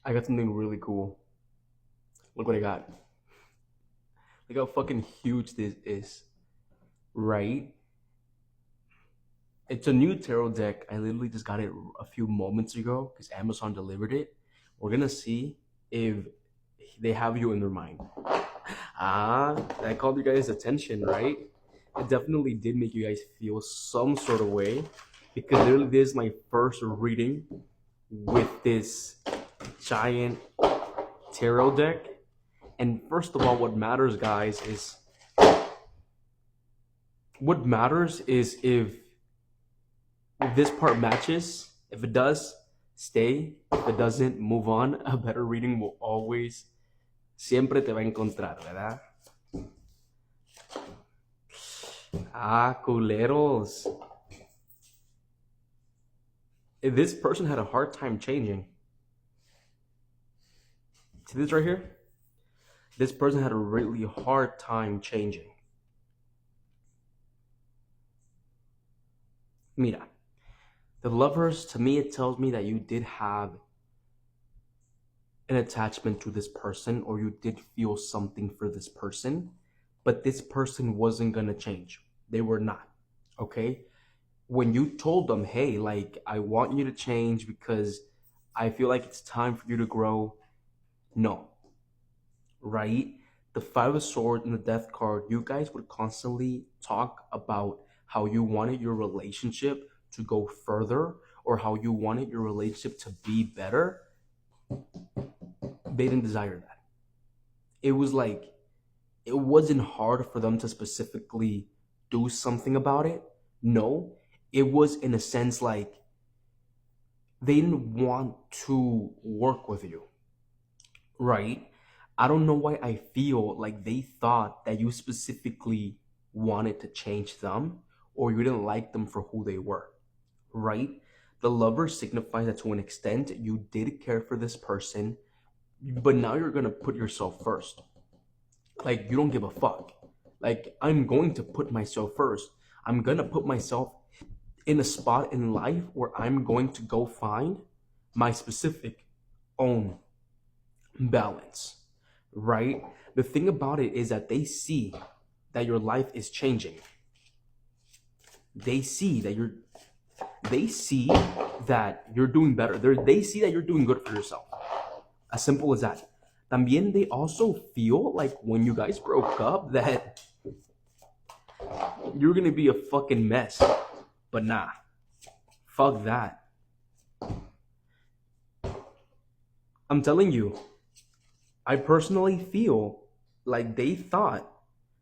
I got something really cool. Look what I got. Look how fucking huge this is, right? It's a new tarot deck. I literally just got it a few moments ago because Amazon delivered it. We're gonna see if they have you in their mind. I called you guys' attention, right? It definitely did make you guys feel some sort of way because literally this is my first reading with this giant tarot deck. And first of all, what matters, guys, is if this part matches. If it does, stay. If it doesn't, move on. A better reading will always, siempre te va a encontrar, ¿verdad? Culeros. This person had a hard time changing. See this right here? This person had a really hard time changing. Mira, the lovers, to me, it tells me that you did have an attachment to this person or you did feel something for this person, but this person wasn't gonna change. They were not, okay? When you told them, hey, like, I want you to change because I feel like it's time for you to grow, no, right? The Five of Swords and the Death card, you guys would constantly talk about how you wanted your relationship to go further or how you wanted your relationship to be better. They didn't desire that. It was like, it wasn't hard for them to specifically do something about it. No, it was in a sense like they didn't want to work with you, right? I don't know why I feel like they thought that you specifically wanted to change them or you didn't like them for who they were, right? The lover signifies that to an extent you did care for this person, but now you're gonna put yourself first. Like, you don't give a fuck. Like, I'm going to put myself first. I'm gonna put myself in a spot in life where I'm going to go find my specific own balance, right? The thing about it is that they see that your life is changing. They see that you're doing better. They see that you're doing good for yourself. As simple as that. También they also feel like when you guys broke up that you're gonna be a fucking mess. But nah, fuck that. I'm telling you, I personally feel like they thought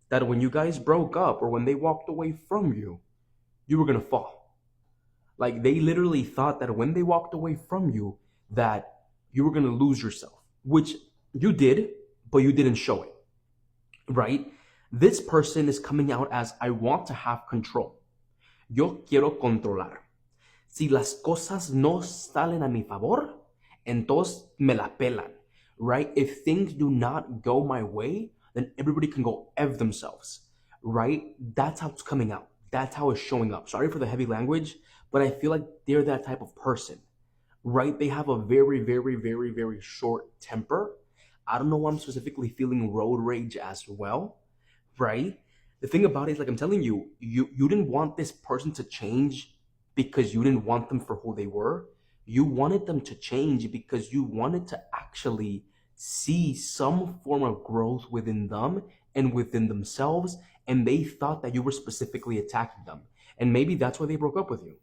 that when you guys broke up or when they walked away from you, you were gonna fall. Like, they literally thought that when they walked away from you, that you were gonna lose yourself, which you did, but you didn't show it, right? This person is coming out as, I want to have control. Yo quiero controlar. Si las cosas no salen a mi favor, entonces me la pelan, right? If things do not go my way, then everybody can go F themselves, right? That's how it's coming out. That's how it's showing up. Sorry for the heavy language, but I feel like they're that type of person, right? They have a very, very, very, very short temper. I don't know why I'm specifically feeling road rage as well, right? The thing about it is, like I'm telling you, you didn't want this person to change because you didn't want them for who they were. You wanted them to change because you wanted to actually see some form of growth within them and within themselves, and they thought that you were specifically attacking them. And maybe that's why they broke up with you.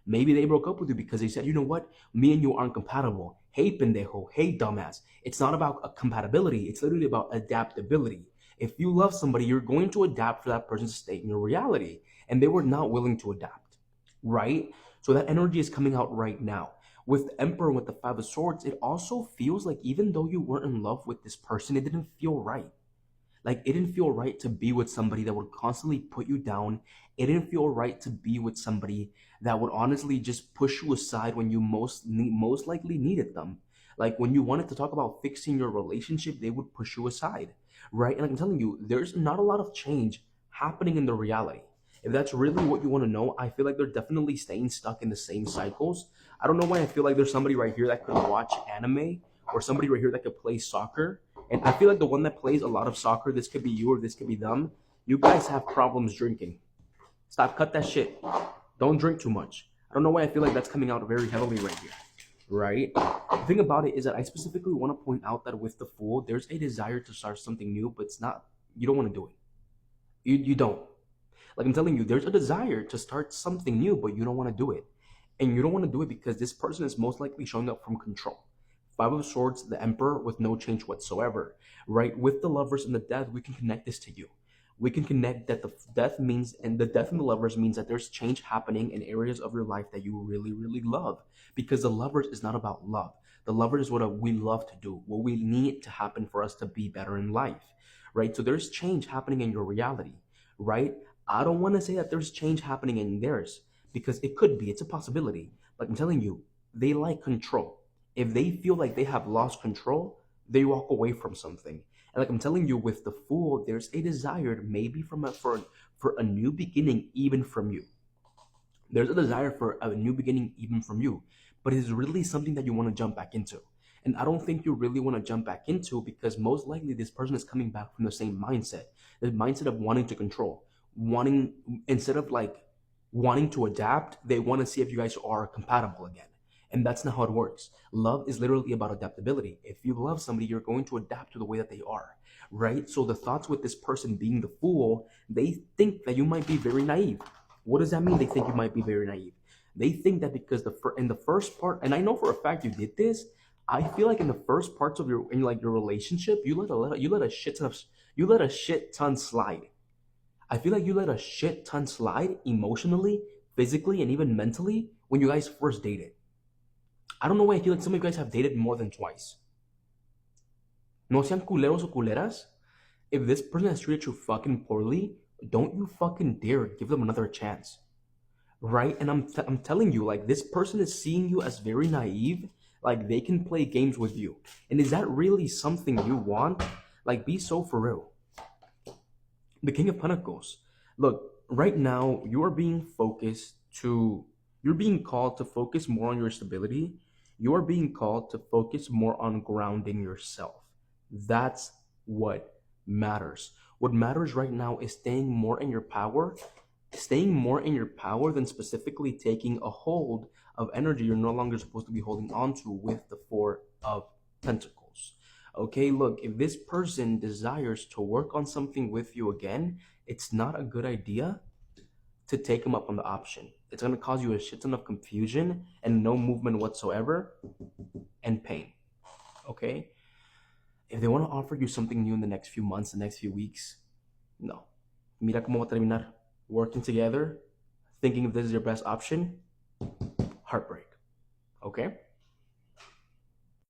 Maybe they broke up with you because they said, you know what, me and you aren't compatible. Hey, pendejo. Hey, dumbass. It's not about compatibility. It's literally about adaptability. If you love somebody, you're going to adapt for that person to stay in your reality. And they were not willing to adapt, right? So that energy is coming out right now. With the Emperor and with the Five of Swords, it also feels like even though you weren't in love with this person, it didn't feel right. Like, it didn't feel right to be with somebody that would constantly put you down. It didn't feel right to be with somebody that would honestly just push you aside when you most likely needed them. Like, when you wanted to talk about fixing your relationship, they would push you aside, right? And I'm telling you, there's not a lot of change happening in the reality. If that's really what you want to know, I feel like they're definitely staying stuck in the same cycles. I don't know why I feel like there's somebody right here that could watch anime or somebody right here that could play soccer. And I feel like the one that plays a lot of soccer, this could be you or this could be them. You guys have problems drinking. Stop, cut that shit. Don't drink too much. I don't know why I feel like that's coming out very heavily right here, right? The thing about it is that I specifically want to point out that with the Fool, there's a desire to start something new, but it's not, you don't want to do it. You don't. Like I'm telling you, there's a desire to start something new, but you don't want to do it. And you don't want to do it because this person is most likely showing up from control. Five of Swords, the Emperor, with no change whatsoever, right? With the Lovers and the Death, we can connect this to you. We can connect that the death means, and the death and the Lovers means that there's change happening in areas of your life that you really, really love. Because the Lovers is not about love. The Lovers is what we love to do, what we need to happen for us to be better in life, right? So there's change happening in your reality, right? I don't want to say that there's change happening in theirs because it could be, it's a possibility. Like I'm telling you, they like control. If they feel like they have lost control, they walk away from something. And like I'm telling you, with the Fool, there's a desire maybe for a new beginning, even from you. There's a desire for a new beginning, even from you, but it's really something that you want to jump back into. And I don't think you really want to jump back into because most likely this person is coming back from the same mindset, the mindset of wanting to control, wanting, instead of like wanting to adapt, they want to see if you guys are compatible again. And that's not how it works. Love is literally about adaptability. If you love somebody, you're going to adapt to the way that they are, right? So the thoughts with this person being the Fool, they think that you might be very naive. What does that mean? They think you might be very naive. They think that because in the first part, and I know for a fact you did this. I feel like in the first parts of your your relationship, you let a shit ton slide. I feel like you let a shit ton slide emotionally, physically, and even mentally when you guys first dated. I don't know why I feel like some of you guys have dated more than twice. No sean culeros o culeras. If this person has treated you fucking poorly, don't you fucking dare give them another chance. Right? And I'm telling you, like, this person is seeing you as very naive, like they can play games with you. And is that really something you want? Like, be so for real. The King of Pentacles. Look, right now you're being you're being called to focus more on your stability. You're being called to focus more on grounding yourself. That's what matters. What matters right now is staying more in your power, than specifically taking a hold of energy you're no longer supposed to be holding on to with the Four of Pentacles. Okay, look, if this person desires to work on something with you again, it's not a good idea to take them up on the option. It's going to cause you a shit ton of confusion and no movement whatsoever and pain. Okay? If they want to offer you something new in the next few months, the next few weeks, no. Mira cómo va a terminar. Working together, thinking if this is your best option, heartbreak. Okay?